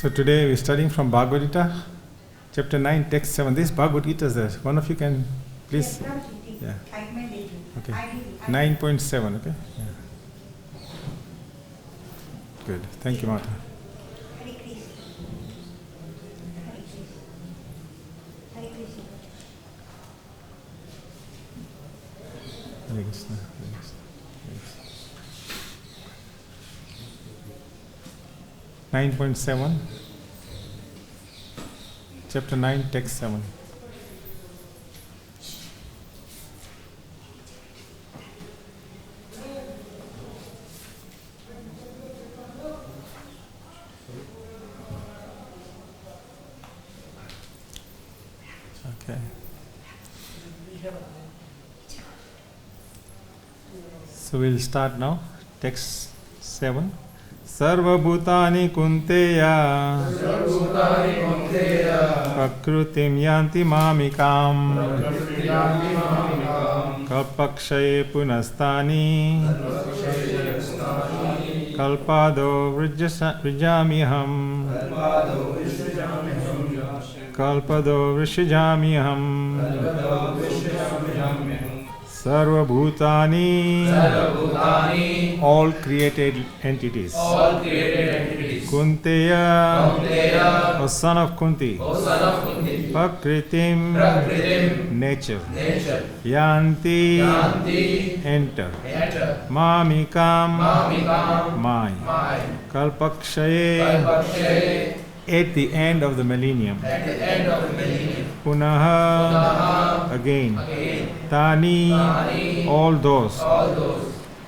So today we're studying from Bhagavad Gita, chapter 9, text 7. This Bhagavad Gita is there. One of you can please. Yeah. Okay. 9.7. Okay. Yeah. Good. Thank you, Mata. Hare Krishna. 9.7, chapter 9, text 7. Okay. So we'll start now. Text 7. सर्वभूतानि कुन्तेया प्रकृतिं यान्ति मामिकाम् कल्पक्षये पुनस्तानि कल्पादो वृजाम्यहम् कल्पदो वृषजाम्यहम् Sarvabhutani, all created entities. Kunteya, O son of Kunti. Prakritim, nature. Yanti, enter. Mamikam, mine. Kalpakshaye, at the end of the millennium. Punaha, again. Tani, all those.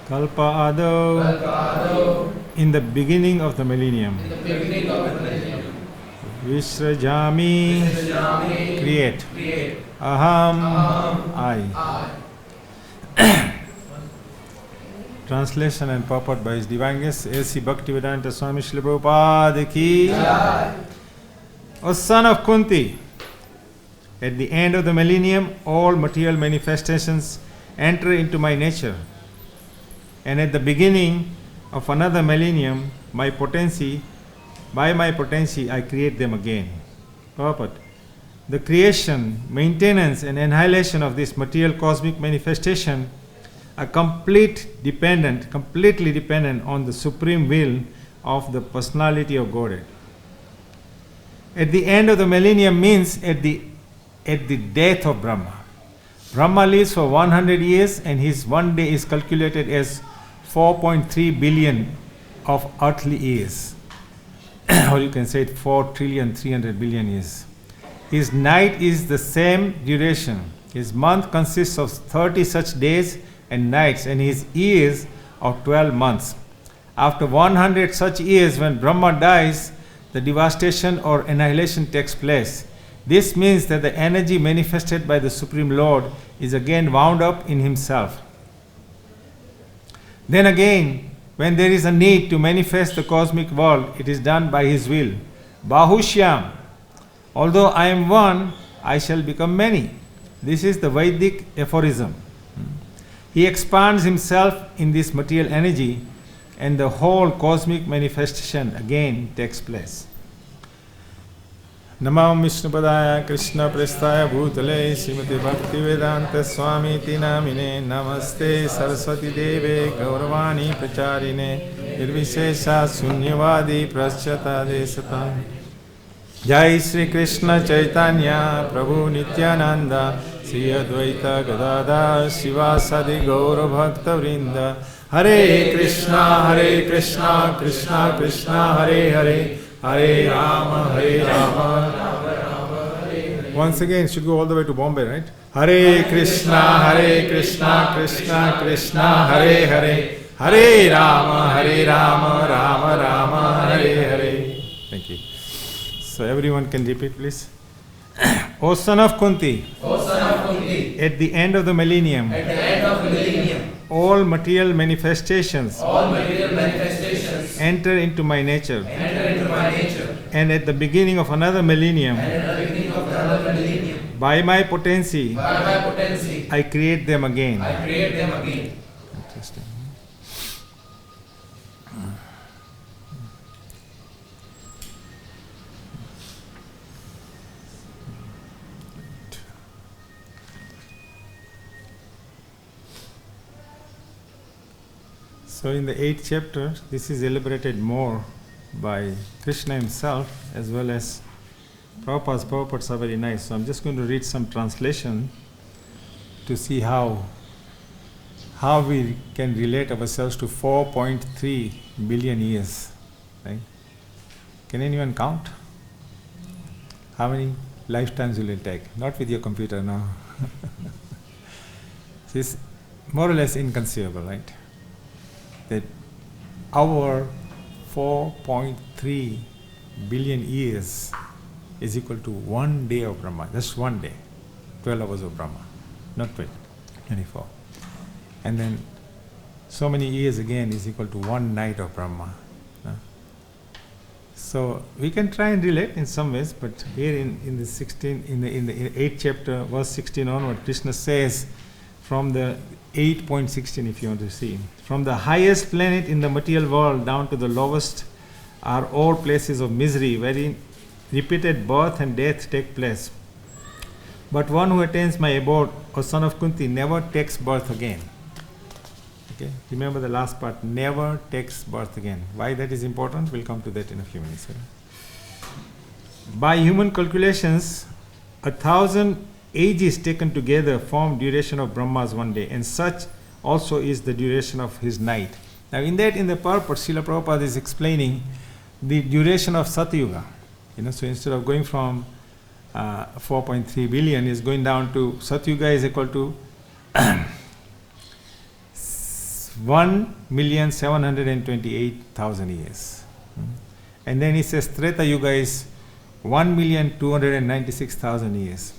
Kalpa ado, in the beginning of the millennium. Visrajami, create. Aham, I. Translation and purport by His Divine Grace A.C. Bhaktivedanta Swami Srila Prabhupada ki. O son of Kunti, at the end of the millennium, all material manifestations enter into my nature. And at the beginning of another millennium, by my potency, I create them again. Purport. The creation, maintenance, and annihilation of this material cosmic manifestation are completely dependent on the supreme will of the personality of Godhead. At the end of the millennium means at the death of Brahma. Brahma lives for 100 years and his one day is calculated as 4.3 billion of earthly years. Or you can say it 4,300,000,000,000 years. His night is the same duration. His month consists of 30 such days and nights, and his years of 12 months. After 100 such years, when Brahma dies, the devastation or annihilation takes place. This means that the energy manifested by the Supreme Lord is again wound up in himself. Then again, when there is a need to manifest the cosmic world, it is done by his will. Bahushyam. Although I am one, I shall become many. This is the Vedic aphorism. He expands himself in this material energy, and the whole cosmic manifestation again takes place. Namam Vishnupadaya Krishna Prestaya Bhutale Srimati Bhaktivedanta Swami Tinamine Namaste Saraswati Deve Gauravani Pracharine Nirvishesha Sunyavadi Praschata Desata Jai Sri Krishna Chaitanya Prabhu Nityananda Sri Advaita Gadada Shivasadi Gaura Bhakta Vrinda Hare Krishna Krishna Krishna Hare Hare Hare Rama Rama Once again, it should go all the way to Bombay, right? Hare Krishna Krishna Krishna Hare Hare Hare Rama Rama Rama Hare Hare. Thank you. So everyone can repeat, please. O son of Kunti, at the end of the millennium, all material manifestations enter into my nature. And at the beginning of another millennium, by my potency, I create them again. Interesting. So in the 8th chapter, this is elaborated more by Krishna himself as well as Prabhupada's. Prabhupads are very nice. So I'm just going to read some translation to see how we can relate ourselves to 4.3 billion years. Right? Can anyone count? How many lifetimes will it take? Not with your computer, no. It's more or less inconceivable, right? That our 4.3 billion years is equal to 1 day of Brahma, just 1 day, 12 hours of Brahma, not 12, 24. And then so many years again is equal to 1 night of Brahma. So we can try and relate in some ways, but here in the 8th chapter, verse 16 onward, Krishna says from the 8.16, if you want to see, from the highest planet in the material world down to the lowest are all places of misery, wherein repeated birth and death take place. But one who attains my abode, O son of Kunti, never takes birth again. Okay? Remember the last part, never takes birth again. Why that is important? We'll come to that in a few minutes. By human calculations, 1,000 ages taken together form duration of Brahma's 1 day, and such also is the duration of his night. Now in the purport, Srila Prabhupada is explaining the duration of Satyuga. So instead of going from 4.3 billion, is going down to Satyuga is equal to 1,728,000 years. And then he says Treta Yuga is 1,296,000 years.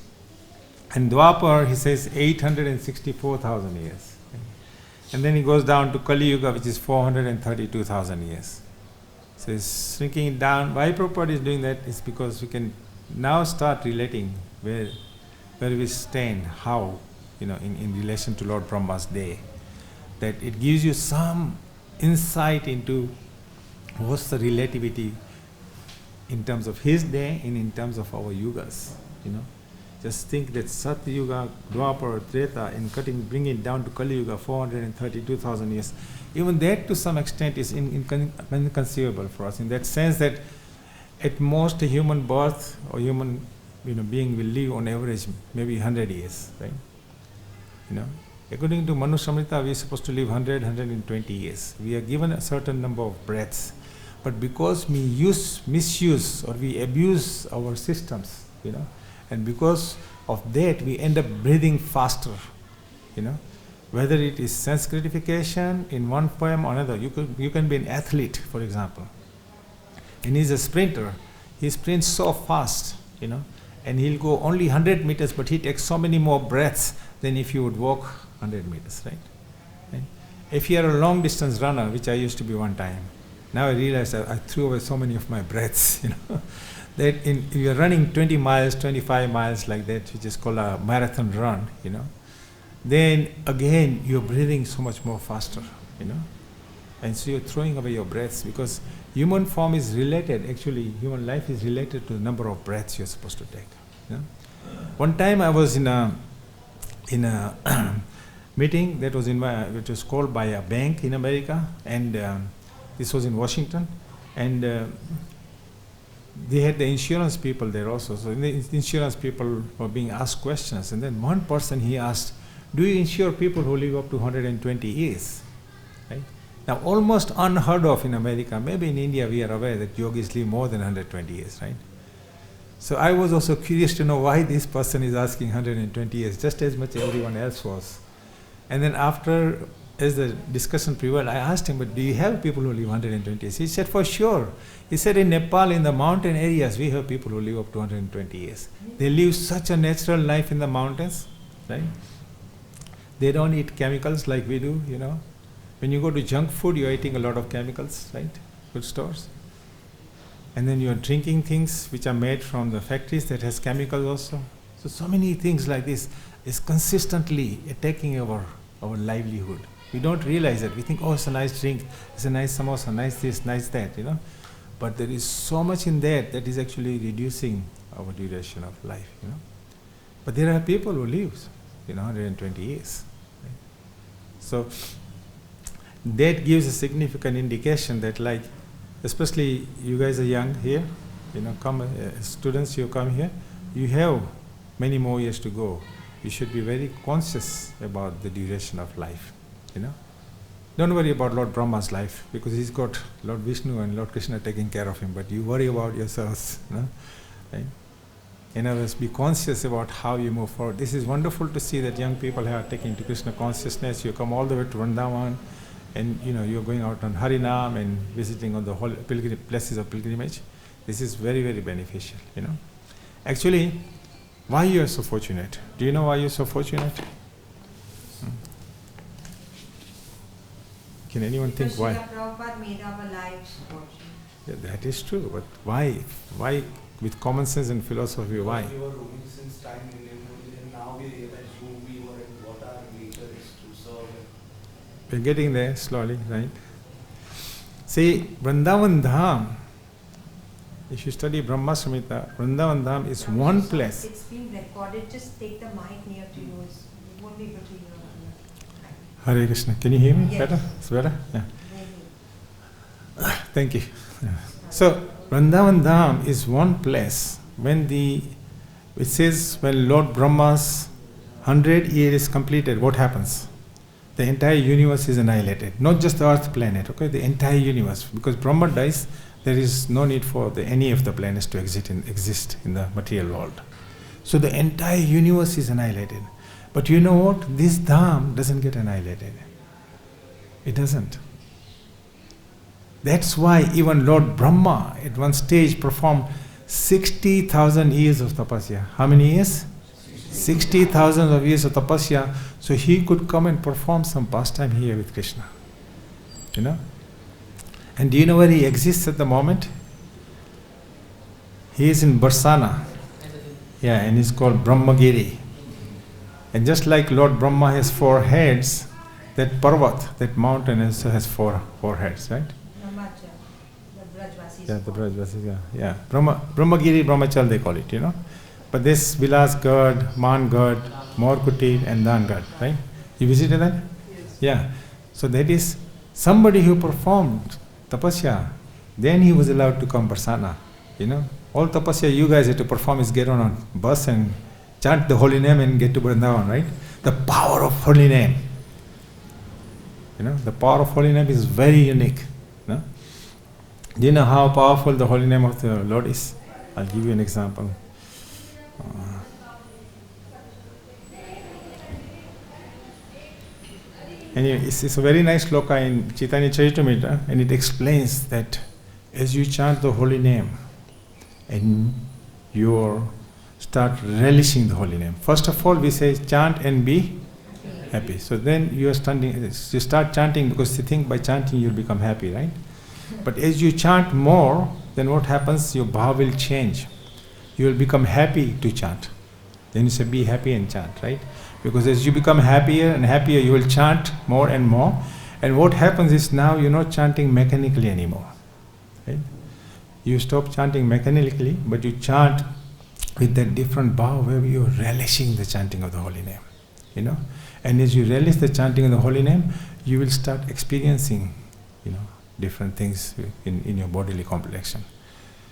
And Dwapar, he says 864,000 years. And then he goes down to Kali Yuga, which is 432,000 years. So he's shrinking it down. Why Prabhupada is doing that is because we can now start relating where we stand, how, in relation to Lord Brahma's day. That it gives you some insight into what's the relativity in terms of his day and in terms of our yugas. Just think that Satya Yuga, Dwapara, Treta, and bringing it down to Kali Yuga, 432,000 years. Even that to some extent is inconceivable for us, in that sense that at most a human birth or human being will live on average maybe 100 years, right? According to Manu Samhita, we are supposed to live 100, 120 years. We are given a certain number of breaths. But because we misuse or we abuse our systems, and because of that we end up breathing faster, whether it is sense gratification in one form or another. You can be an athlete, for example, and he's a sprinter. He sprints so fast, and he'll go only 100 meters, but he takes so many more breaths than if you would walk 100 meters, right? If you are a long distance runner, which I used to be one time, now I realize I threw away so many of my breaths, that if you are running 20 miles, 25 miles like that, which is called a marathon run, then again you're breathing so much more faster, and so you're throwing away your breaths, because human form is related, actually human life is related to the number of breaths you're supposed to take. One time I was in a meeting that was which was called by a bank in America, and this was in Washington, and they had the insurance people there also. So the insurance people were being asked questions, and then one person, he asked, do you insure people who live up to 120 years? Right? Now almost unheard of in America. Maybe in India we are aware that yogis live more than 120 years, right? So I was also curious to know why this person is asking 120 years, just as much everyone else was. And then after, as the discussion prevailed, I asked him, but do you have people who live 120 years? He said, for sure. He said, in Nepal, in the mountain areas, we have people who live up to 120 years. They live such a natural life in the mountains, right? They don't eat chemicals like we do, When you go to junk food, you're eating a lot of chemicals, right? Food stores. And then you're drinking things which are made from the factories that has chemicals also. So many things like this is consistently attacking our livelihood. We don't realize that. We think, oh, it's a nice drink, it's a nice samosa, nice this, nice that, But there is so much in that is actually reducing our duration of life, But there are people who live, 120 years. Right? So that gives a significant indication that, like, especially you guys are young here, come students, you come here, you have many more years to go. You should be very conscious about the duration of life. Don't worry about Lord Brahma's life, because he's got Lord Vishnu and Lord Krishna taking care of him, but you worry about yourselves. Right? In other words, be conscious about how you move forward. This is wonderful to see that young people are taking to Krishna consciousness. You come all the way to Vrindavan, and you're going out on Harinam and visiting on the whole places of pilgrimage. This is very, very beneficial. Actually, why you are so fortunate? Do you know why you're so fortunate? Can anyone think why? Because Prabhupada made our lives fortunate. Yeah, that is true, but why? Why, with common sense and philosophy, why? We were roaming since time in India, and now we realize who we were and what our nature is to serve. We're getting there slowly, right? See, Vrindavan Dham, if you study Brahma Samhita, Vrindavan Dham is one place. It's being recorded. Just take the mic near to you. You won't be able to hear. Hare Krishna. Can you hear me Yes. better? It's better? Yeah. Thank you. Yeah. So, Vrindavan Dham is one place it says when Lord Brahma's 100 years is completed, what happens? The entire universe is annihilated. Not just the earth planet, okay? The entire universe. Because Brahma dies, there is no need for any of the planets to exist in the material world. So the entire universe is annihilated. But you know what? This Dham doesn't get annihilated. It doesn't. That's why even Lord Brahma at one stage performed 60,000 years of tapasya. How many years? 60,000 of years of tapasya. So he could come and perform some pastime here with Krishna. And do you know where he exists at the moment? He is in Barsana. Yeah, and he's called Brahmagiri. And just like Lord Brahma has 4 heads, that Parvat, that mountain also has 4 heads, right? Brahmachal, the Brajvasis. Yeah, the Brajvasis, yeah. Brahmagiri, Brahmachal they call it, But this Vilasgarh, Mangarh, Morkuti and Dangarh, right? You visited that? Yes. Yeah. So that is somebody who performed tapasya. Then he was allowed to come Barsana, All tapasya you guys have to perform is get on a bus and chant the holy name and get to Vrindavan, right? The power of holy name. The power of holy name is very unique. Do you know how powerful the holy name of the Lord is? I'll give you an example. Anyway, it's a very nice sloka in Chaitanya Charitamrita, and it explains that as you chant the holy name and you start relishing the holy name. First of all, we say chant and be happy. So then you start chanting because you think by chanting you'll become happy, right? But as you chant more, then what happens? Your bhav will change. You will become happy to chant. Then you say be happy and chant, right? Because as you become happier and happier, you will chant more and more. And what happens is now you're not chanting mechanically anymore, right? You stop chanting mechanically, but you chant with that different bhav where you are relishing the chanting of the holy name, And as you relish the chanting of the holy name, you will start experiencing, different things in your bodily complexion.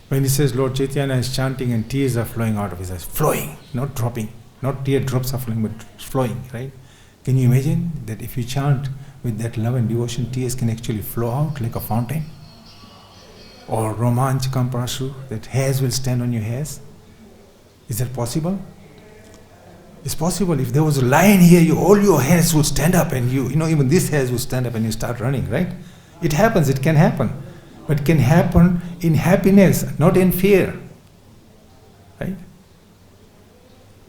When he says Lord Chaitanya is chanting and tears are flowing out of his eyes, flowing, not dropping, not tear drops are flowing, but flowing, right? Can you imagine that if you chant with that love and devotion, tears can actually flow out like a fountain? Or romanchakam prashu, that hairs will stand on your hairs? Is that possible? It's possible. If there was a lion here, all your hairs would stand up and even these hairs would stand up and you start running, right? It happens, it can happen. But it can happen in happiness, not in fear. Right?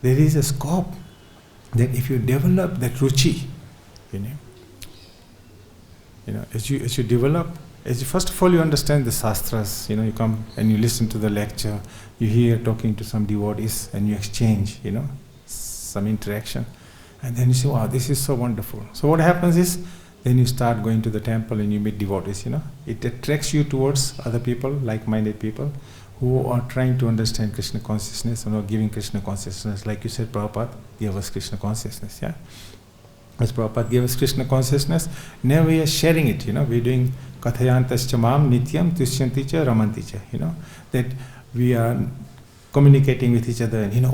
There is a scope that if you develop that ruchi, as you develop, first of all you understand the shastras, you come and you listen to the lecture, you hear talking to some devotees and you exchange, some interaction. And then you say, wow, this is so wonderful. So what happens is, then you start going to the temple and you meet devotees, It attracts you towards other people, like-minded people, who are trying to understand Krishna consciousness and are giving Krishna consciousness. Like you said, Prabhupada gave us Krishna consciousness, yeah? as Prabhupada gave us Krishna consciousness, now we are sharing it, we're doing Kathayantascha mam nityam tushyanti cha ramanti cha, that we are communicating with each other, and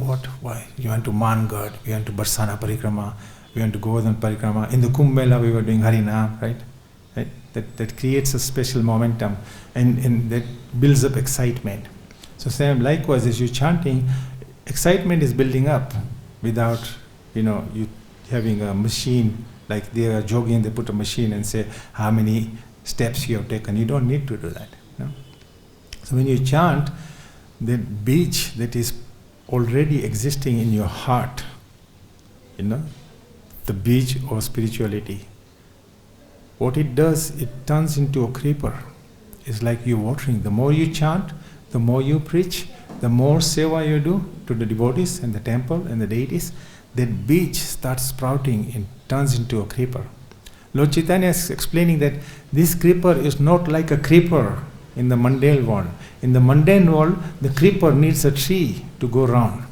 why? You want to Mangad, we want to Barsana Parikrama, we want to Govardhan Parikrama. In the Kumbh Mela we were doing Harinam, right? That creates a special momentum and that builds up excitement. So same likewise as you're chanting, excitement is building up without, you having a machine, like they are jogging, they put a machine and say how many steps you have taken. You don't need to do that. So when you chant, that beach that is already existing in your heart, the beach of spirituality, what it does, it turns into a creeper. It's like you watering. The more you chant, the more you preach, the more seva you do to the devotees and the temple and the deities, that beach starts sprouting and turns into a creeper. Lord Chaitanya is explaining that this creeper is not like a creeper in the mundane world. In the mundane world, the creeper needs a tree to go round.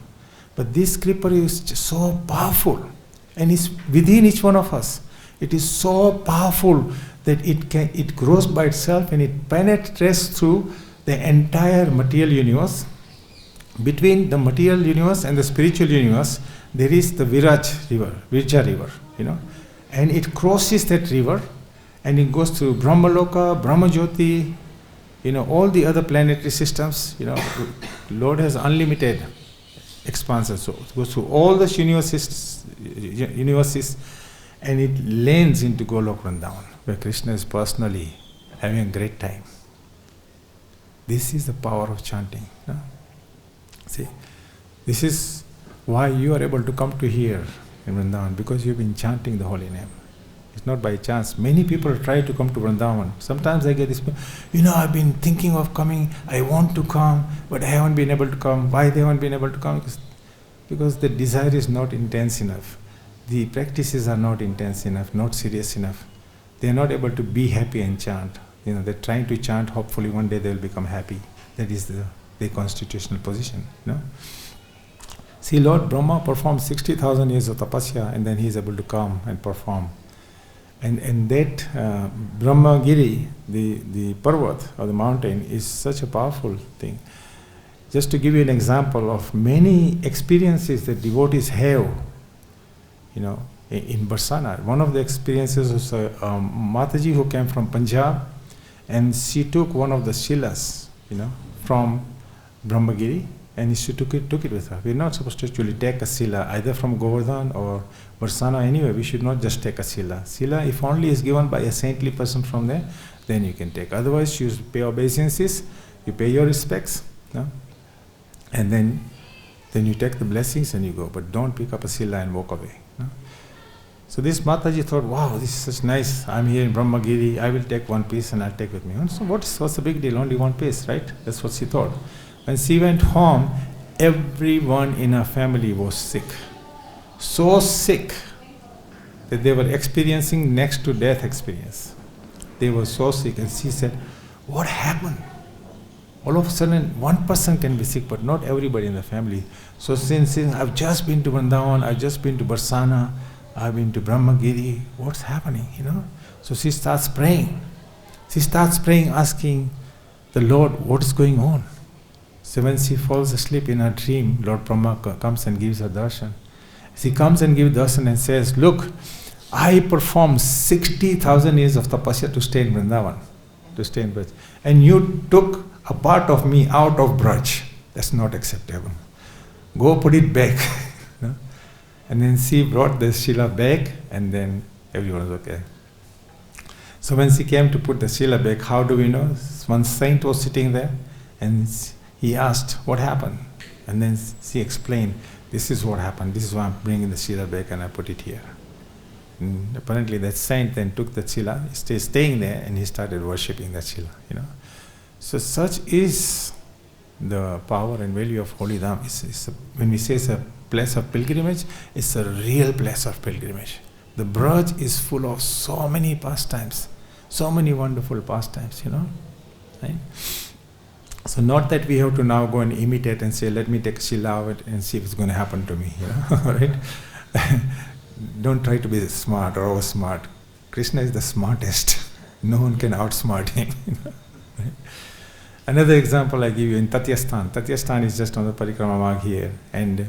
But this creeper is just so powerful, and it's within each one of us. It is so powerful that it grows by itself and it penetrates through the entire material universe. Between the material universe and the spiritual universe, there is the Virja river, and it crosses that river and it goes through Brahmaloka, Brahmajyoti, all the other planetary systems. Lord has unlimited expansion, so it goes through all the universes, and it lands into Golok Vrindavan, where Krishna is personally having a great time. This is the power of chanting. See, this is why you are able to come to here in Vrindavan, because you've been chanting the holy name. It's not by chance. Many people try to come to Vrindavan. Sometimes I get this, I've been thinking of coming, I want to come, but I haven't been able to come. Why they haven't been able to come? Because the desire is not intense enough. The practices are not intense enough, not serious enough. They are not able to be happy and chant. They're trying to chant, hopefully one day they will become happy. That is their constitutional position. See, Lord Brahma performed 60,000 years of tapasya, and then he is able to come and perform. And that Brahmagiri, the Parvat or the mountain, is such a powerful thing. Just to give you an example of many experiences that devotees have, in Barsana. One of the experiences was Mataji who came from Punjab, and she took one of the shilas, from Brahmagiri, and she took it with her. We're not supposed to actually take a sila either from Govardhan or Barsana. Anyway, we should not just take a sila. Sila, if only is given by a saintly person from there, then you can take. Otherwise, you pay obeisances, you pay your respects, and then you take the blessings and you go. But don't pick up a sila and walk away. So this Mataji thought, wow, this is such nice. I'm here in Brahmagiri, I will take one piece and I'll take with me. And so what's the big deal? Only one piece, right? That's what she thought. When she went home, everyone in her family was sick. So sick that they were experiencing next to death experience. They were so sick, and she said, what happened? All of a sudden, one person can be sick, but not everybody in the family. So since I've just been to Vrindavan, I've just been to Barsana, I've been to Brahmagiri, what's happening, So she starts praying. She starts praying, asking the Lord, what is going on? So when she falls asleep in her dream, Lord Brahma comes and gives her darshan. She comes and gives darshan and says, look, I performed 60,000 years of tapasya to stay in Vrindavan, to stay in Braj. And you took a part of me out of Braj. That's not acceptable. Go put it back. And then she brought the Shila back, and then everyone was okay. So when she came to put the Shila back, how do we know? One saint was sitting there, and he asked, what happened? And then she explained, this is what happened. This is why I'm bringing the Shila back and I put it here. And apparently that saint then took the Shila, staying there, and he started worshipping that Shila. So such is the power and value of Holy Dham. When we say it's a place of pilgrimage, it's a real place of pilgrimage. The Braj is full of so many pastimes, so many wonderful pastimes, right? So not that we have to now go and imitate and say, let me take a Shila out and see if it's going to happen to me, right? don't try to be smart or over smart. Krishna is the smartest. No one can outsmart him. Right? Another example I give you in Tatyasthan. Tatyasthan is just on the Parikrama marg here, and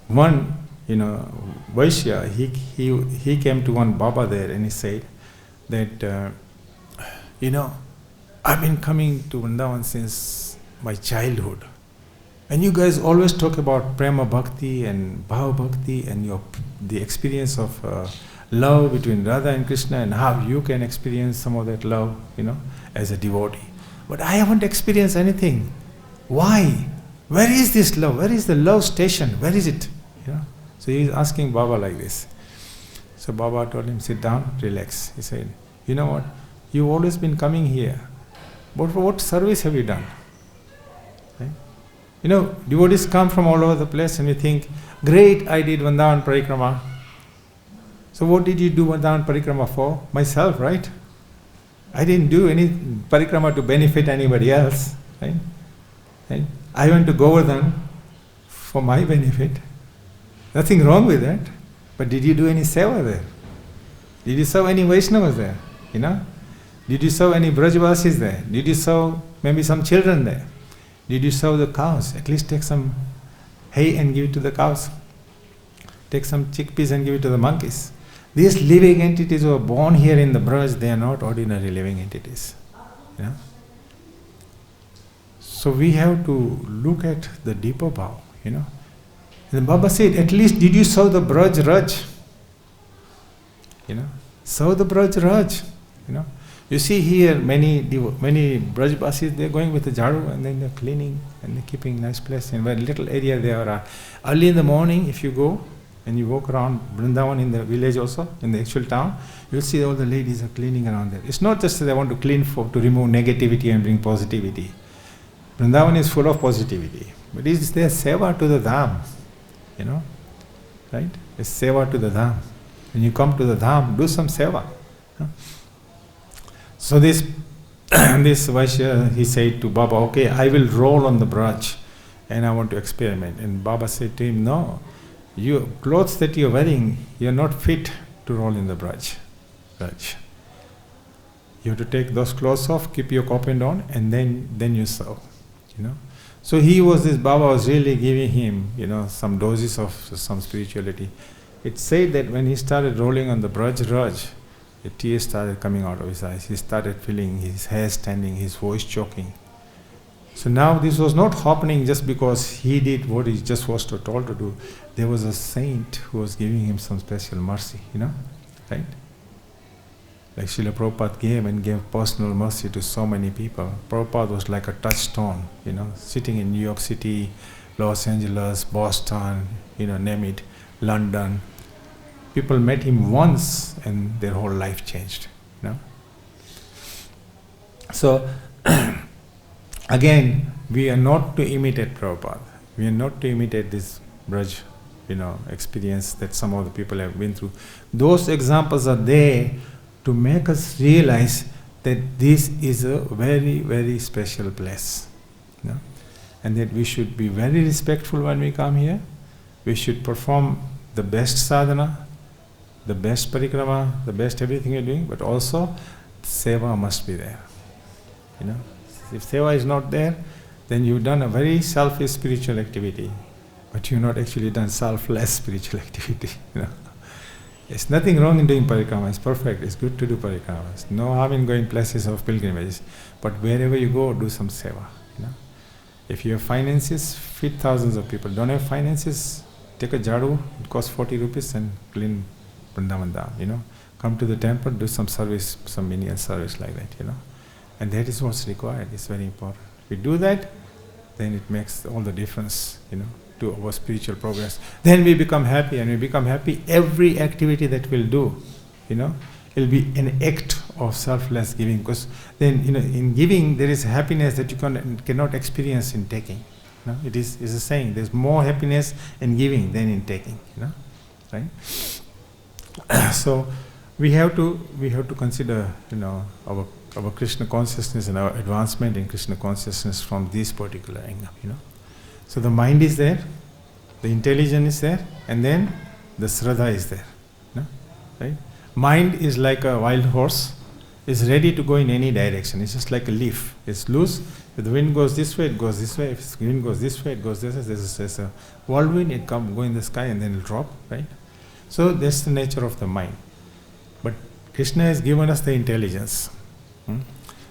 one, Vaishya, he came to one Baba there and he said that, I've been coming to Vrindavan since my childhood, and you guys always talk about prema bhakti and bhava bhakti and the experience of love between Radha and Krishna and how you can experience some of that love, as a devotee. But I haven't experienced anything. Why? Where is this love? Where is the love station? Where is it? So he is asking Baba like this. So Baba told him, sit down, relax. He said, you know what? You've always been coming here. But for what service have you done? Right? Devotees come from all over the place and we think, great, I did Vrindavan Parikrama. So what did you do Vrindavan Parikrama for? Myself, right? I didn't do any Parikrama to benefit anybody else. Right? Right? I went to Govardhan for my benefit. Nothing wrong with that. But did you do any seva there? Did you serve any Vaishnavas there? Did you serve any Brajvasis there? Did you serve maybe some children there? Did you serve the cows? At least take some hay and give it to the cows. Take some chickpeas and give it to the monkeys. These living entities who are born here in the Braj, they are not ordinary living entities. So we have to look at the deeper bhav, And Baba said, at least did you serve the Braj Raj? Serve the Braj Raj. You see here many Brajbasis, they're going with the jharu and then they're cleaning and they're keeping nice place in very little area they are. Early in the morning, if you go and you walk around Vrindavan in the village also, in the actual town, you'll see all the ladies are cleaning around there. It's not just that they want to clean to remove negativity and bring positivity. Vrindavan is full of positivity, but it's their seva to the dham. Right? It's seva to the dham. When you come to the dham, do some seva. So this Vaishya, he said to Baba, okay, I will roll on the Braj and I want to experiment. And Baba said to him, no, your clothes that you're wearing, you're not fit to roll in the Braj. You have to take those clothes off, keep your kopend on, and then you serve. So Baba was really giving him, some doses of some spirituality. It said that when he started rolling on the Braj Raj, the tears started coming out of his eyes. He started feeling his hair standing, his voice choking. So now this was not happening just because he did what he just was told to do. There was a saint who was giving him some special mercy, right? Like Srila Prabhupada gave personal mercy to so many people. Prabhupada was like a touchstone, sitting in New York City, Los Angeles, Boston, name it, London. People met him once and their whole life changed. So, again, we are not to imitate Prabhupada. We are not to imitate this Braj, experience that some of the people have been through. Those examples are there to make us realize that this is a very, very special place. And that we should be very respectful when we come here. We should perform the best sadhana, the best parikrama, the best everything you're doing, but also seva must be there. If seva is not there, then you've done a very selfish spiritual activity, but you've not actually done selfless spiritual activity. There's nothing wrong in doing parikrama. It's perfect. It's good to do parikrama. There's no harm in going places of pilgrimages, but wherever you go, do some seva. If you have finances, feed thousands of people. Don't have finances, take a jharu. It costs 40 rupees and clean Vrindavan Dham. Come to the temple, do some service, some menial service like that. And that is what's required. It's very important. If we do that, then it makes all the difference, to our spiritual progress. Then we become happy, and we become happy. Every activity that we'll do, it'll be an act of selfless giving. Because then, in giving there is happiness that you cannot experience in taking. It is a saying. There's more happiness in giving than in taking. Right? So we have to consider, our Krishna consciousness and our advancement in Krishna consciousness from this particular angle. So the mind is there, the intelligence is there, and then the Shraddha is there. No? Right? Mind is like a wild horse, is ready to go in any direction. It's just like a leaf. It's loose. If the wind goes this way, it goes this way. If the wind goes this way, it goes this way. There's a whirlwind, it go in the sky and then it'll drop, right? So that's the nature of the mind. But Krishna has given us the intelligence.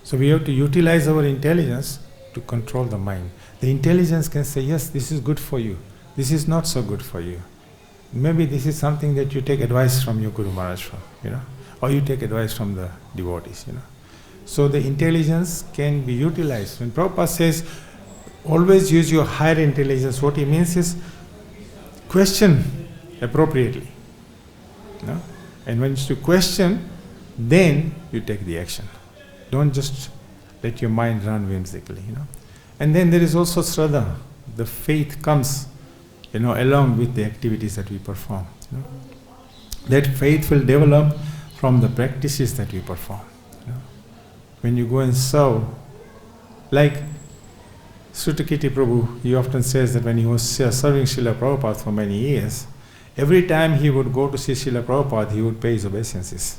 So we have to utilize our intelligence to control the mind. The intelligence can say, yes, this is good for you. This is not so good for you. Maybe this is something that you take advice from your Guru Maharaj from, or you take advice from the devotees, So the intelligence can be utilized. When Prabhupada says, always use your higher intelligence, what he means is question appropriately. And when you question, then you take the action. Don't just let your mind run whimsically, And then there is also Shraddha. The faith comes, along with the activities that we perform. That faith will develop from the practices that we perform. When you go and serve, like Srutakirti Prabhu, he often says that when he was serving Srila Prabhupada for many years, every time he would go to see Srila Prabhupada, he would pay his obeisances.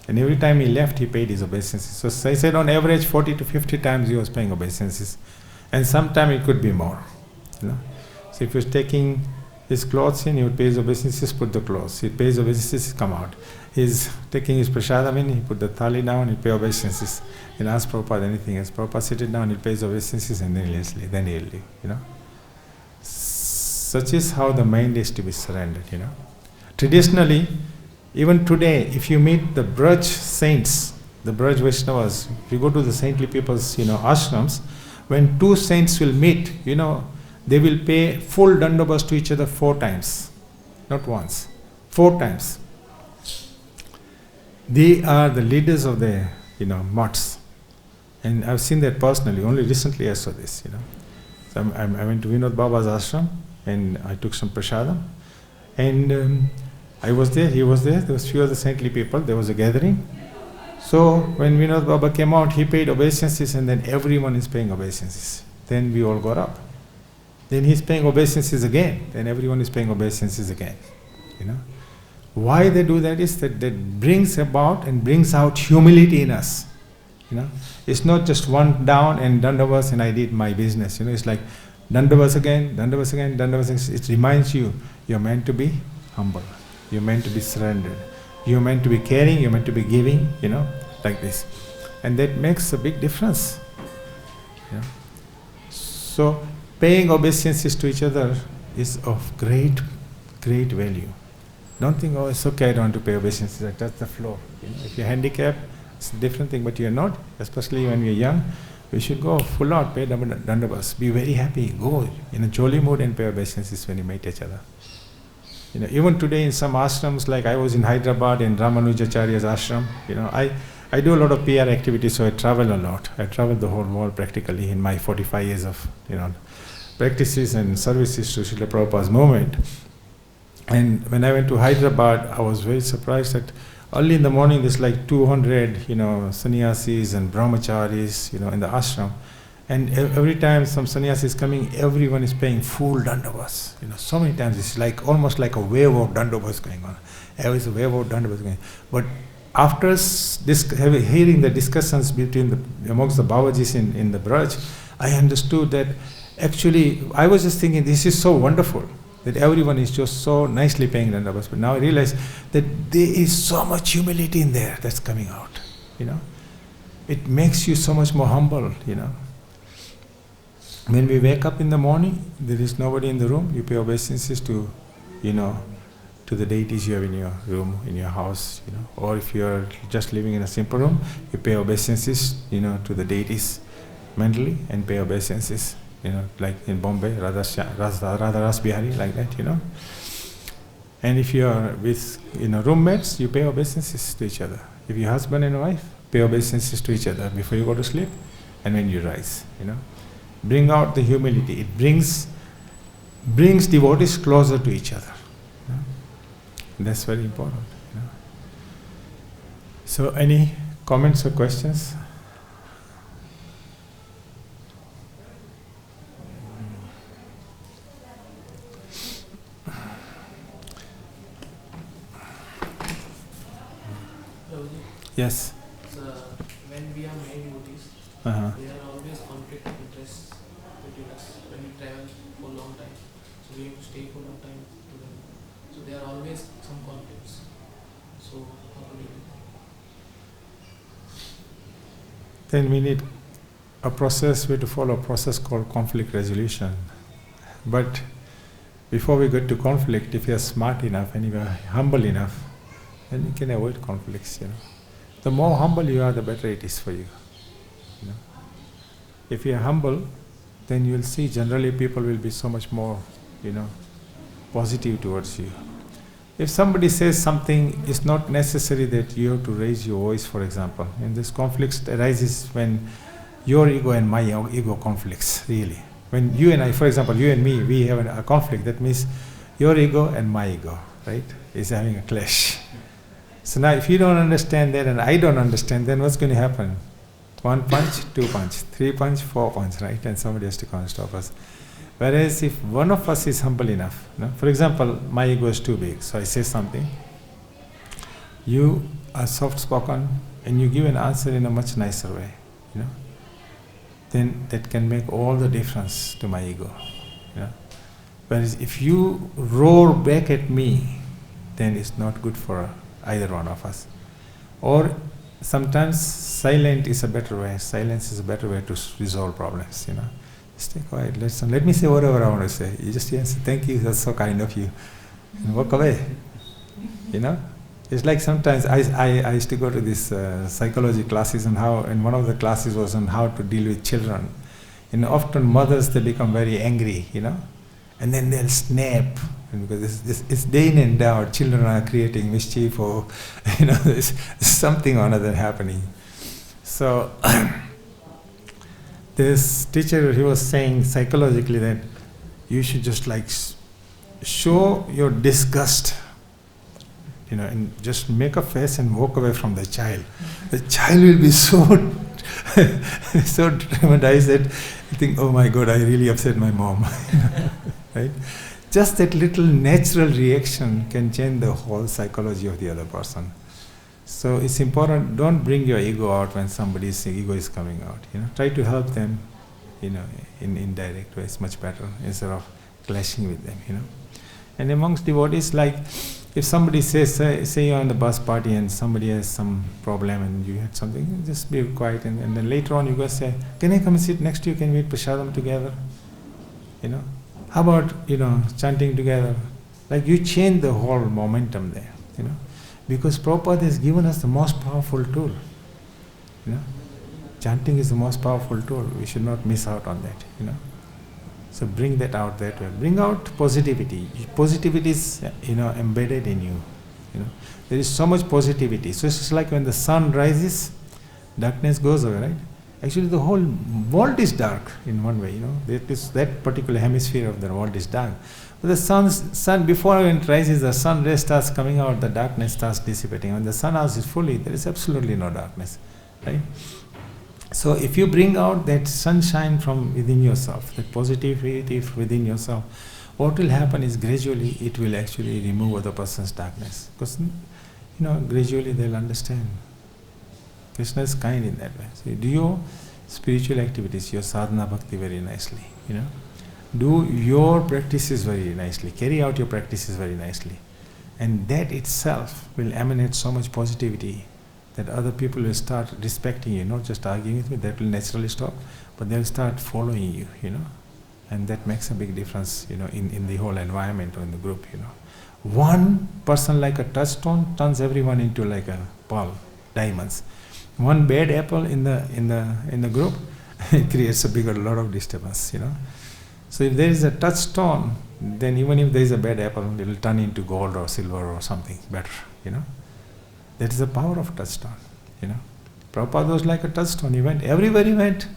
And every time he left, he paid his obeisances. So I said on average 40 to 50 times he was paying obeisances. And sometime it could be more. So if he was taking his clothes in, he would pay his obeisances, put the clothes. He pays obeisances, come out. He's taking his prasadam in, he put the thali down, he pay obeisances. He'll ask Prabhupada anything else. Prabhupada sit it down, he'll pay his obeisances and then he'll leave. Such is how the mind is to be surrendered, Traditionally, even today, if you meet the Braj saints, the Braj Vaishnavas, if you go to the saintly people's, ashrams, when two saints will meet, they will pay full dandavas to each other 4 times, not once, 4 times. They are the leaders of the, mutts. And I've seen that personally, only recently I saw this, So I went to Vinod Baba's ashram and I took some prasadam. And I was there, he was there was few other saintly people, there was a gathering. So when Vinod Baba came out, he paid obeisances and then everyone is paying obeisances. Then we all got up. Then he's paying obeisances again, then everyone is paying obeisances again. Why they do that is that brings about and brings out humility in us. It's not just one down and dandavas and I did my business. It's like dandavas again, dandavas again, dandavas again. It reminds you, you're meant to be humble. You're meant to be surrendered. You're meant to be caring, you're meant to be giving, like this. And that makes a big difference. So, paying obeisances to each other is of great, great value. Don't think, oh, it's okay, I don't want to pay obeisances, that's the floor. If you're handicapped, it's a different thing, but you're not, especially when you're young, we should go full out, pay dandavas, be very happy, go in a jolly mood and pay obeisances when you meet each other. Even today in some ashrams, like I was in Hyderabad in Ramanujacharya's ashram, I do a lot of PR activities, so I travel a lot. I travel the whole world practically in my 45 years of, practices and services to Srila Prabhupada's movement. And when I went to Hyderabad, I was very surprised that early in the morning there's like 200, sannyasis and brahmacharis, in the ashram. And every time some sannyasi is coming, everyone is paying full dandavas. So many times it's like almost like a wave of dandavas going on. There is a wave of dandavas going on. But after hearing the discussions amongst the Babajis in the Braj, I understood that actually I was just thinking this is so wonderful that everyone is just so nicely paying dandavas. But now I realize that there is so much humility in there that's coming out. It makes you so much more humble. When we wake up in the morning, there is nobody in the room, you pay obeisances to the deities you have in your room, in your house, Or if you are just living in a simple room, you pay obeisances, to the deities mentally and pay obeisances, like in Bombay, Radha Ras Bihari, like that, And if you are with, roommates, you pay obeisances to each other. If you're husband and wife, pay obeisances to each other before you go to sleep and when you rise, Bring out the humility. It brings devotees closer to each other. That's very important. So, any comments or questions? Yes. So when we are male devotees, Uh-huh. there are always conflict of interests between us when we travel for a long time. So we have to stay for a long time together. So there are always some conflicts. So how do we do that? Then we need a process, we have to follow a process called conflict resolution. But before we get to conflict, if you are smart enough and you are humble enough, then you can avoid conflicts, The more humble you are, the better it is for you. If you are humble, then you will see generally people will be so much more, positive towards you. If somebody says something, it's not necessary that you have to raise your voice, for example. And this conflict arises when your ego and my ego conflicts, really. When you and I, for example, you and me, we have a conflict, that means your ego and my ego, right, is having a clash. So now if you don't understand that and I don't understand, then what's going to happen? 1 punch, 2 punch, 3 punch, 4 punch, right? And somebody has to come and stop us. Whereas if one of us is humble enough, for example, my ego is too big, so I say something, you are soft-spoken and you give an answer in a much nicer way, then that can make all the difference to my ego. Whereas if you roar back at me, then it's not good for either one of us. Or sometimes silent is a better way. Silence is a better way to resolve problems, Stay quiet, listen. Let me say whatever I want to say. You just answer, thank you, that's so kind of you. And walk away. It's like sometimes I used to go to this psychology classes and one of the classes was on how to deal with children. And often mothers, they become very angry, and then they'll snap. And because it's day in and day out, children are creating mischief or, there's something or another happening. So, this teacher, he was saying psychologically that you should just show your disgust, and just make a face and walk away from the child. The child will be so so traumatized that you think, oh my God, I really upset my mom. Right? Just that little natural reaction can change the whole psychology of the other person. So it's important, don't bring your ego out when somebody's ego is coming out. Try to help them, in indirect ways, much better, instead of clashing with them, And amongst devotees, if somebody says, say you're on the bus party and somebody has some problem and you had something, just be quiet and then later on you go say, can I come and sit next to you, can we eat prasadam together? How about, chanting together? You change the whole momentum there, Because Prabhupada has given us the most powerful tool. Chanting is the most powerful tool. We should not miss out on that, So bring that out that way. Bring out positivity. Positivity is, embedded in you. There is so much positivity. So it's like when the sun rises, darkness goes away, right? Actually, the whole world is dark in one way, That particular hemisphere of the world is dark. But the sun before it rises, the sun ray starts coming out, the darkness starts dissipating. When the sun house is fully, there is absolutely no darkness, right? So if you bring out that sunshine from within yourself, that positivity within yourself, what will happen is gradually it will actually remove other person's darkness. Because, gradually they'll understand. Krishna is kind in that way. So do your spiritual activities, your sadhana bhakti very nicely, Do your practices very nicely. Carry out your practices very nicely. And that itself will emanate so much positivity that other people will start respecting you, not just arguing with me, that will naturally stop, but they'll start following you, And that makes a big difference, in the whole environment or in the group, One person like a touchstone turns everyone into like a pearl, diamonds. One bad apple in the group, it creates a lot of disturbance, So if there is a touchstone, then even if there is a bad apple, it will turn into gold or silver or something better, That is the power of touchstone, Prabhupada was like a touchstone. He went, everywhere he went.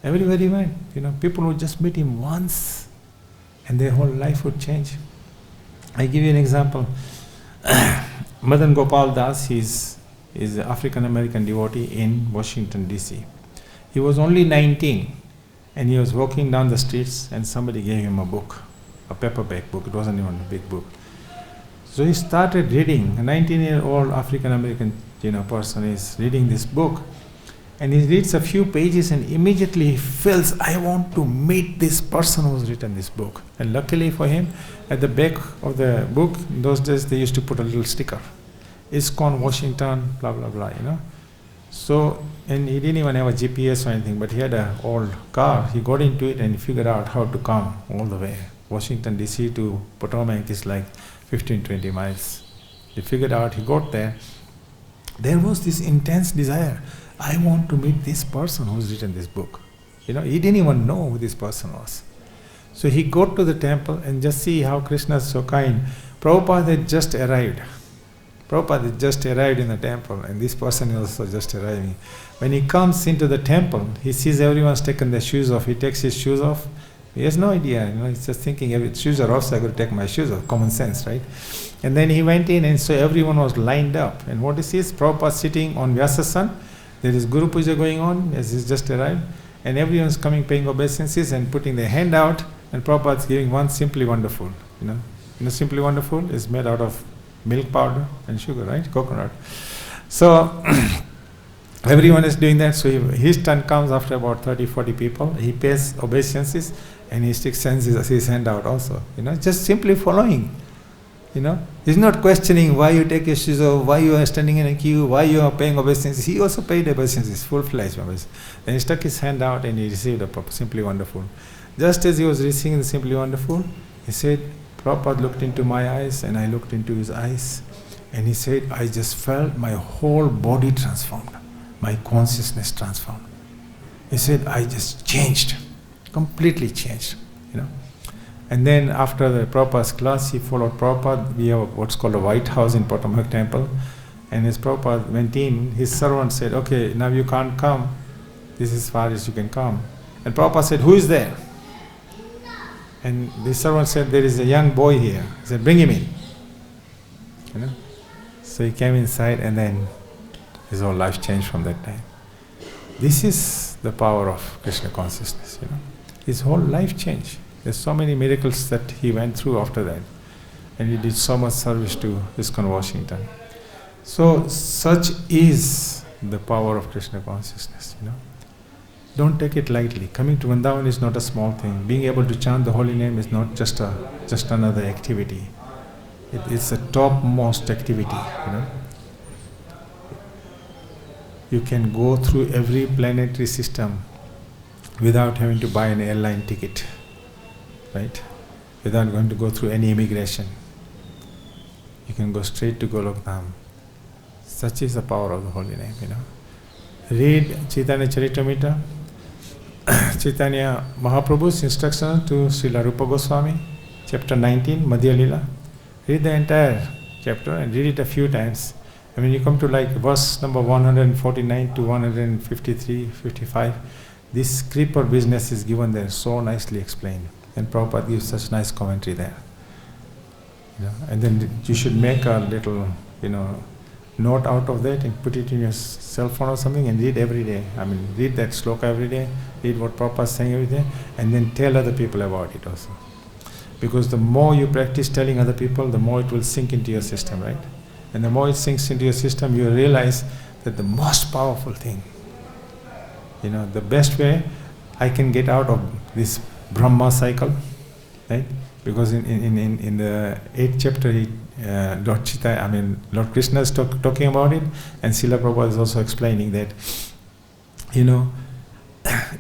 Everywhere he went, people would just meet him once and their whole life would change. I give you an example. Madan Gopal Das, is an African American devotee in Washington DC. He was only 19 and he was walking down the streets and somebody gave him a book, a paperback book. It wasn't even a big book. So he started reading. A 19-year-old African American, person is reading this book, and he reads a few pages, and immediately he feels, I want to meet this person who's written this book. And luckily for him, at the back of the book, in those days they used to put a little sticker, ISKCON Washington, blah blah blah. So, and he didn't even have a GPS or anything, but he had an old car. He got into it and he figured out how to come all the way. Washington DC to Potomac is like 15-20 miles. He figured out, he got there. There was this intense desire. I want to meet this person who's written this book. He didn't even know who this person was. So he got to the temple and just see how Krishna is so kind. Prabhupada had just arrived. Prabhupada had just arrived in the temple, and this person is also just arriving. When he comes into the temple, he sees everyone's taken their shoes off. He takes his shoes off. He has no idea, he's just thinking, shoes are off, so I got to take my shoes off. Common sense, right? And then he went in, and so everyone was lined up. And what he sees, Prabhupada sitting on Vyasasan. There is Guru Puja going on, as he's just arrived. And everyone's coming, paying obeisances and putting their hand out. And Prabhupada's giving one Simply Wonderful. Simply Wonderful is made out of milk powder and sugar, right? Coconut. So everyone is doing that. So his turn comes after about 30-40 people. He pays obeisances and he sends his hand out also. Just simply following. He's not questioning why you take your shoes off, why you are standing in a queue, why you are paying obeisances. He also paid obeisances, full-fledged obeisances. Then he stuck his hand out and he received a Simply Wonderful. Just as he was receiving the Simply Wonderful, he said, Prabhupada looked into my eyes and I looked into his eyes, and he said, I just felt my whole body transformed, my consciousness transformed. He said, I just changed, completely changed, And then after the Prabhupada's class, he followed Prabhupada. We have what's called a White House in Potomac Temple. And as Prabhupada went in, his servant said, okay, now you can't come. This is as far as you can come. And Prabhupada said, who is there? And the servant said, there is a young boy here. He said, bring him in. So he came inside, and then his whole life changed from that time. This is the power of Krishna consciousness. His whole life changed. There's so many miracles that he went through after that. And he did so much service to ISKCON Washington. So such is the power of Krishna consciousness. Don't take it lightly. Coming to Vrindavan is not a small thing. Being able to chant the holy name is not just another activity. It's a topmost activity. You can go through every planetary system without having to buy an airline ticket, right? Without going to go through any immigration. You can go straight to Golok Dham. Such is the power of the holy name. Read Chaitanya Charitamrita. Chaitanya Mahaprabhu's instruction to Srila Rupa Goswami, chapter 19, Madhya Lila. Read the entire chapter and read it a few times. And when you come to verse number 149 to 153, 55, this creeper business is given there, so nicely explained. And Prabhupada gives such nice commentary there. And then you should make a little, note out of that and put it in your cell phone or something and read every day. Read that sloka every day, read what Prabhupada is saying every day, and then tell other people about it also. Because the more you practice telling other people, the more it will sink into your system, right? And the more it sinks into your system, you realize that the most powerful thing, the best way I can get out of this Brahma cycle, right? Because in the 8th chapter, Lord Krishna is talking about it, and Srila Prabhupada is also explaining that,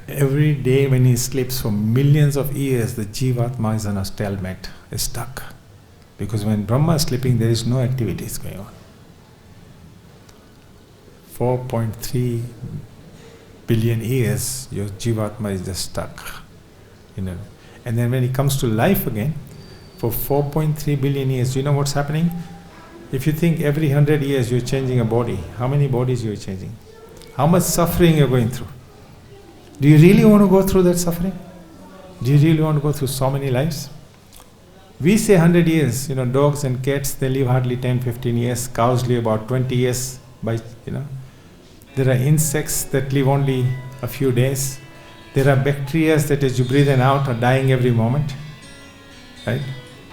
every day when he sleeps for millions of years, the Jivatma is on a stalemate, is stuck. Because when Brahma is sleeping, there is no activities going on. 4.3 billion years, your Jivatma is just stuck. And then when it comes to life again, for 4.3 billion years, you know what's happening? If you think every 100 years you're changing a body, how many bodies you're changing? How much suffering you're going through? Do you really want to go through that suffering? Do you really want to go through so many lives? We say 100 years, dogs and cats, they live hardly 10, 15 years. Cows live about 20 years. There are insects that live only a few days. There are bacteria that as you breathe in and out are dying every moment. Right?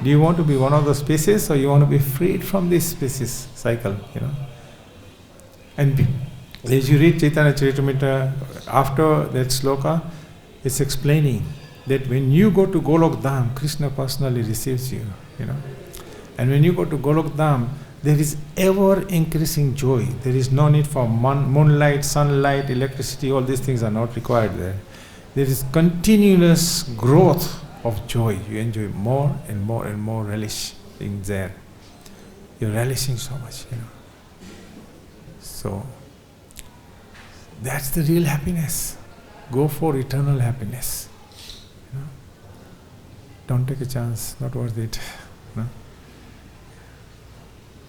Do you want to be one of the species, or you want to be freed from this species cycle? And as you read Chaitanya Charitamrita, after that sloka, it's explaining that when you go to Golok Dham, Krishna personally receives you. And when you go to Golok Dham, there is ever increasing joy. There is no need for moonlight, sunlight, electricity. All these things are not required there. There is continuous growth of joy. You enjoy more and more and more relish in there. You're relishing so much, So, that's the real happiness. Go for eternal happiness. Don't take a chance, not worth it.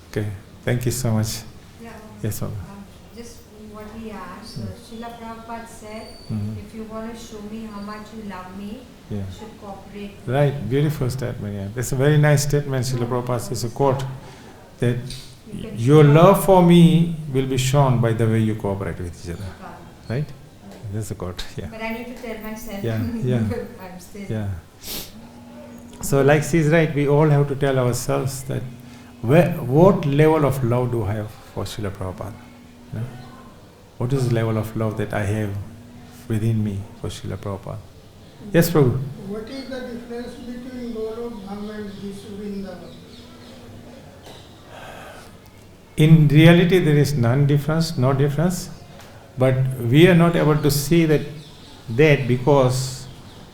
Okay, thank you so much. Yeah. Yes, ma'am. Just what we asked, Srila Prabhupada said, Mhm. if you want to show me how much you love me, Yeah. you should cooperate. Right, beautiful statement. Yeah, that's a very nice statement. Srila Prabhupada says a quote that You can your show love for me will be shown by the way you cooperate with each other. God. Right? That's a quote. Yeah. But I need to tell myself. Yeah, yeah. I'm still. Yeah. So, like she's right, we all have to tell ourselves that what level of love do I have for Srila Prabhupada? What is the level of love that I have within me for Srila Prabhupada? Yes, Prabhu. What is the difference between Golok Dham and this Vrindavan? In reality, there is no difference, but we are not able to see that because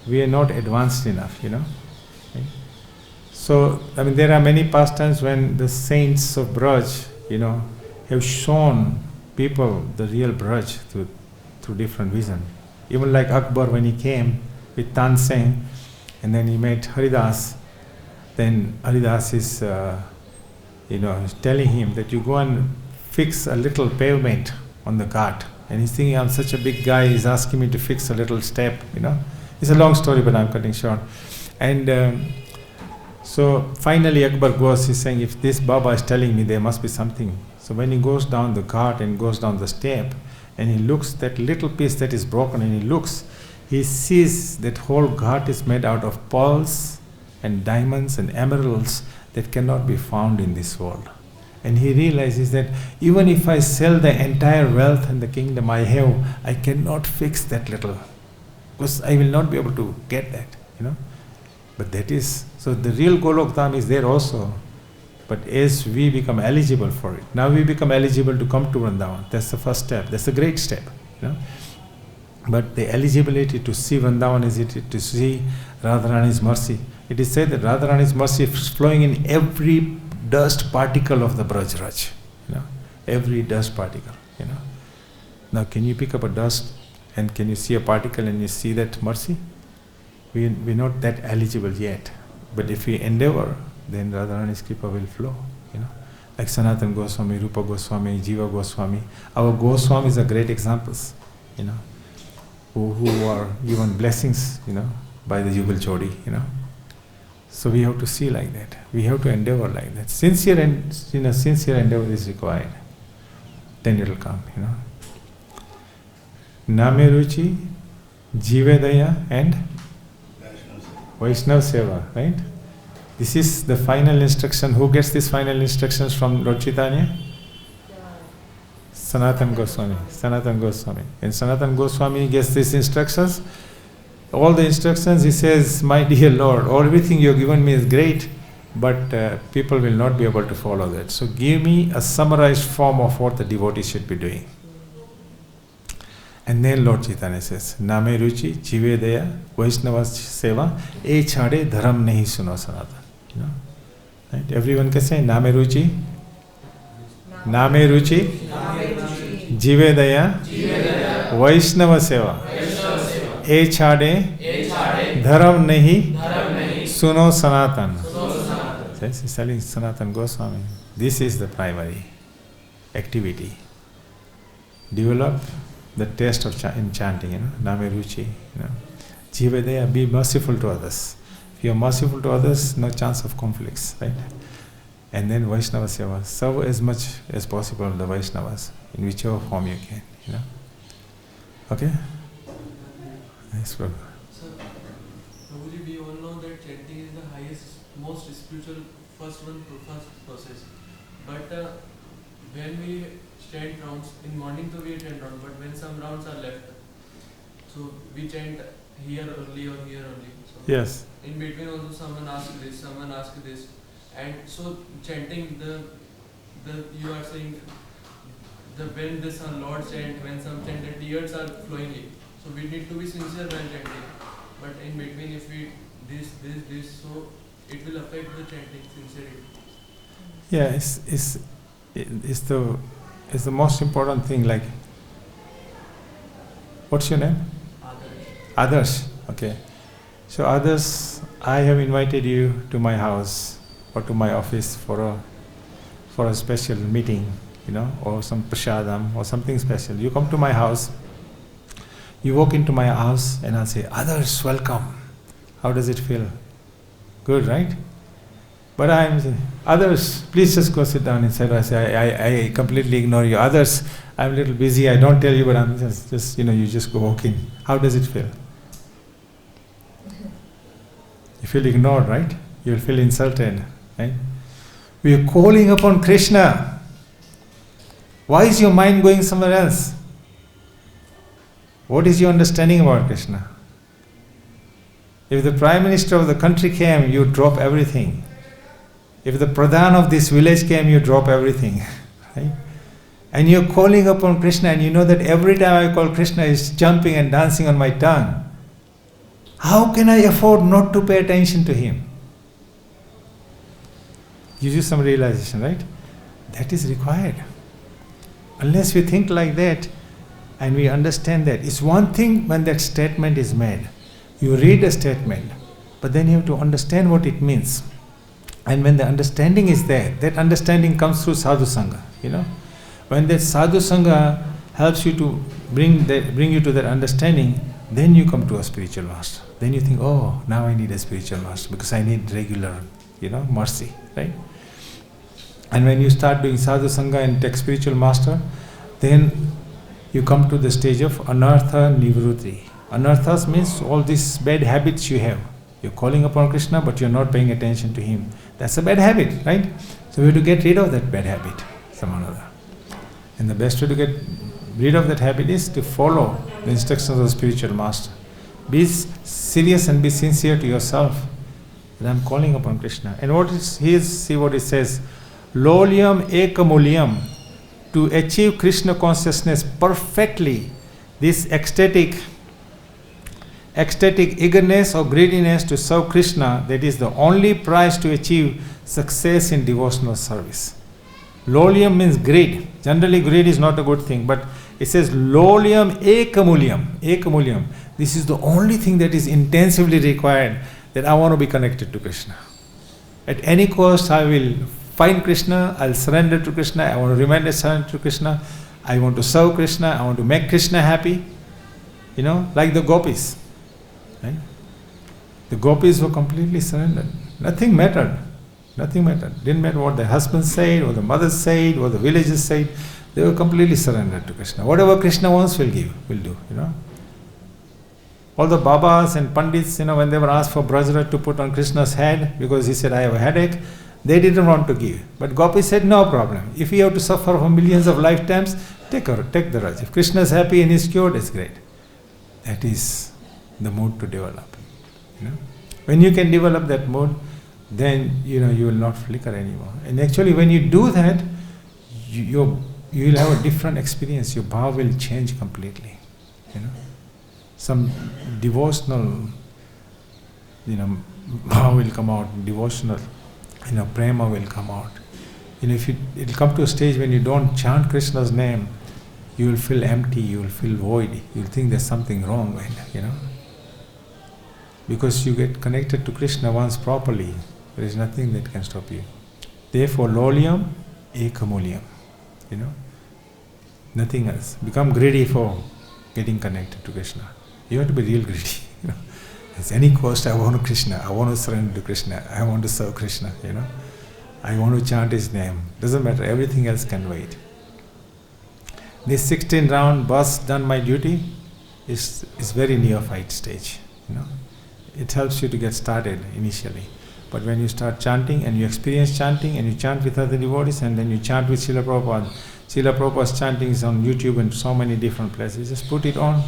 we are not advanced enough, Right? So, there are many pastimes when the saints of Braj, have shown people the real Braj through different vision. Even like Akbar, when he came with Tansing, and then he met Haridas, then Haridas is telling him that you go and fix a little pavement on the cart. And he's thinking, I'm such a big guy, he's asking me to fix a little step, It's a long story, but I'm cutting short. And so finally Akbar goes, he's saying, if this Baba is telling me, there must be something. So when he goes down the cart and goes down the step, and he looks that little piece that is broken, and he sees that whole cart is made out of pearls and diamonds and emeralds that cannot be found in this world. And he realizes that even if I sell the entire wealth and the kingdom I have, I cannot fix that little, because I will not be able to get that, But that is, so the real Golok Dham is there also. But as we become eligible for it, now we become eligible to come to Vrindavan. That's the first step. That's a great step, But the eligibility to see Vrindavan is to see Radharani's mercy. It is said that Radharani's mercy is flowing in every dust particle of the Braj Raj, every dust particle, Now can you pick up a dust and can you see a particle and you see that mercy? We're not that eligible yet. But if we endeavor, then Radharani's Kripa will flow, Like Sanatana Goswami, Rupa Goswami, Jiva Goswami. Our Goswamis are great examples, who are given blessings, by the Yugal Jodi, So we have to see like that. We have to endeavor like that. Sincere endeavor is required. Then it will come, Name Ruchi, Jive Daya and Vaishnav Seva, right? This is the final instruction. Who gets these final instructions from Lord Chaitanya? Sanatana Goswami. Sanatana Goswami. And Sanatana Goswami gets these instructions. All the instructions, he says, my dear Lord, everything you have given me is great, but people will not be able to follow that. So give me a summarized form of what the devotee should be doing. And then Lord Chaitanya says, Name Ruchi, Jive Daya, Vaishnava Seva, E Chade Dharam Nahi Suno Sanatana. Right? Everyone can say, Name Ruchi, Name Ruchi, Jive Daya, Vaishnava Seva, E Chade Dharam Nahi Suno Sanatana. Yes, he's telling Sanatana Goswami, this is the primary activity. Develop the taste of chanting, Name Ruchi, Jiva Daya, be merciful to others. If you are merciful to others, no chance of conflicts, right? And then Vaishnava Seva, serve as much as possible the Vaishnavas, in whichever form you can, Okay? Yes, Prabhu. So, Prabhuji, we all know that chanting is the highest most spiritual first process. But when we chant rounds in morning, so we chant rounds. But when some rounds are left, so we chant here only or here only. So Yes. in between also someone asks this, someone asks this, and so chanting the you are saying the when this Lord chant, when some chant, the tears are flowing in. So we need to be sincere when chanting. But in between, if we this, so it will affect the chanting sincerity. Yeah, it's the most important thing. Like, what's your name? Others. Okay. So others, I have invited you to my house or to my office for a special meeting, or some prasadam or something special. You come to my house, you walk into my house, and I'll say, others, welcome. How does it feel? Good, right? But I'm saying, others, please just go sit down inside. I say, I completely ignore you. Others, I'm a little busy, I don't tell you, but I'm just you just go walk in. How does it feel? You feel ignored, right? You'll feel insulted, right? We are calling upon Krishna. Why is your mind going somewhere else? What is your understanding about Krishna? If the Prime Minister of the country came, you drop everything. If the Pradhan of this village came, you drop everything. Right? And you're calling upon Krishna, and you know that every time I call Krishna, is jumping and dancing on my tongue. How can I afford not to pay attention to him? Gives you some realization, right? That is required. Unless we think like that and we understand that. It's one thing when that statement is made. You read a statement, but then you have to understand what it means. And when the understanding is there, that understanding comes through sadhu sangha. When that sadhu sangha helps you to bring you to that understanding, then you come to a spiritual master. Then you think, oh, now I need a spiritual master because I need regular, mercy, right? And when you start doing sadhu sangha and take spiritual master, then you come to the stage of anartha nivruti. Anarthas means all these bad habits you have. You're calling upon Krishna, but you're not paying attention to him. That's a bad habit, right? So we have to get rid of that bad habit, somehow or other. And the best way to get rid of that habit is to follow the instructions of the spiritual master. Be serious and be sincere to yourself. That I'm calling upon Krishna. And see what it says. Lolyam ekamulyam. To achieve Krishna consciousness perfectly, this ecstatic eagerness or greediness to serve Krishna, that is the only price to achieve success in devotional service. Lolyam means greed. Generally greed is not a good thing, but it says lolyam ekamulyam. This is the only thing that is intensively required, that I want to be connected to Krishna. At any cost I will find Krishna, I'll surrender to Krishna, I want to remain surrendered to Krishna, I want to serve Krishna, I want to make Krishna happy. Like the gopis. Right? The gopis were completely surrendered. Nothing mattered. Didn't matter what their husbands said, or the mothers said, or the villagers said. They were completely surrendered to Krishna. Whatever Krishna wants, we'll do. All the babas and pandits, when they were asked for brajra to put on Krishna's head, because he said, I have a headache, they didn't want to give. But gopis said, no problem. If you have to suffer for millions of lifetimes, take the raj. If Krishna is happy and is cured, it's great. That is the mood to develop. When you can develop that mood, then you will not flicker anymore. And actually, when you do that, you will have a different experience. Your bhav will change completely. Some devotional, bhav will come out. Devotional, prema will come out. It'll come to a stage when you don't chant Krishna's name, you will feel empty. You will feel void. You will think there's something wrong. Because you get connected to Krishna once properly, there is nothing that can stop you. Therefore, lolyam ekamulyam. Nothing else. Become greedy for getting connected to Krishna. You have to be real greedy. At any cost, I want Krishna. I want to surrender to Krishna. I want to serve Krishna. I want to chant his name. Doesn't matter. Everything else can wait. This 16 round bus done my duty is very neophyte stage. It helps you to get started initially. But when you start chanting and you experience chanting and you chant with other devotees and then you chant with Srila Prabhupada, Srila Prabhupada's chanting is on YouTube and so many different places. Just put it on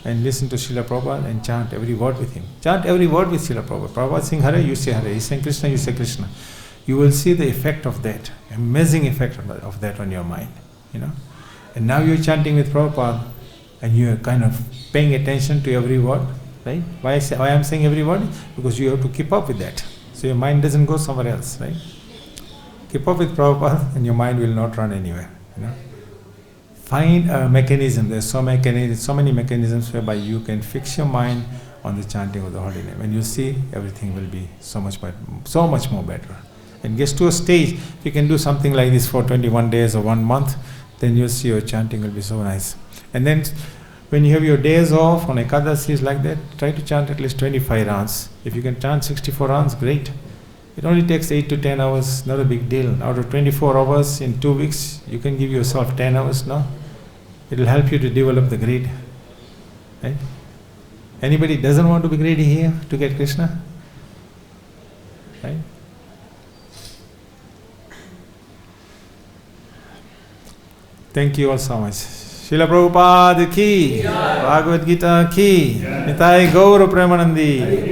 and listen to Srila Prabhupada and chant every word with him. Chant every word with Srila Prabhupada. Prabhupada saying Hare, you say Hare. He's saying Krishna, you say Krishna. You will see the effect of that, amazing effect of that on your mind. You know. And now you're chanting with Prabhupada and you're kind of paying attention to every word. Right? Why I'm saying every word? Because you have to keep up with that. So your mind doesn't go somewhere else, right? Keep up with Prabhupada and your mind will not run anywhere. You know? Find a mechanism. There's so many mechanisms whereby you can fix your mind on the chanting of the holy name, and you see everything will be so much more better. And gets to a stage, if you can do something like this for 21 days or 1 month, then you'll see your chanting will be so nice. And then when you have your days off on Ekadasis like that, try to chant at least 25 rounds. If you can chant 64 rounds, great. It only takes 8 to 10 hours, not a big deal. Out of 24 hours in 2 weeks, you can give yourself 10 hours now. It will help you to develop the greed. Right? Anybody doesn't want to be greedy here to get Krishna? Right? Thank you all so much. Srila Prabhupada ki, Bhagavad Gita ki, Nitai Gaura Premanandi.